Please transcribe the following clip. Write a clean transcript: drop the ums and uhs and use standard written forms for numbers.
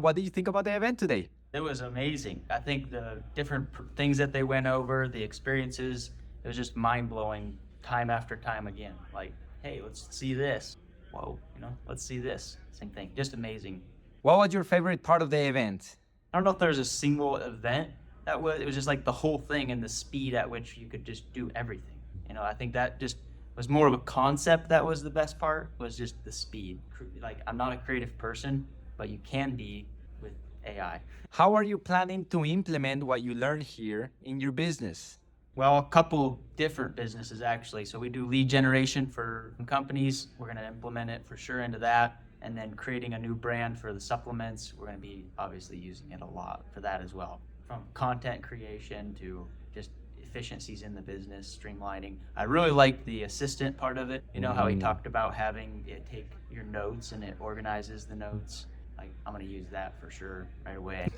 What did you think about the event today? It was amazing. I think the different things that they went over, the experiences, it was just mind blowing time after time again. Like, hey, let's see this. Whoa, let's see this. Same thing. Just amazing. What was your favorite part of the event? I don't know if there's a single event it was just like the whole thing and the speed at which you could just do everything. I think that just was more of a concept that was the best part, was just the speed. Like, I'm not a creative person, but you can be with AI. How are you planning to implement what you learned here in your business? Well, a couple different businesses actually. So we do lead generation for companies. We're going to implement it for sure into that. And then creating a new brand for the supplements. We're going to be obviously using it a lot for that as well. From content creation to just efficiencies in the business, streamlining. I really like the assistant part of it. How he talked about having it take your notes and it organizes the notes. Like, I'm going to use that for sure right away.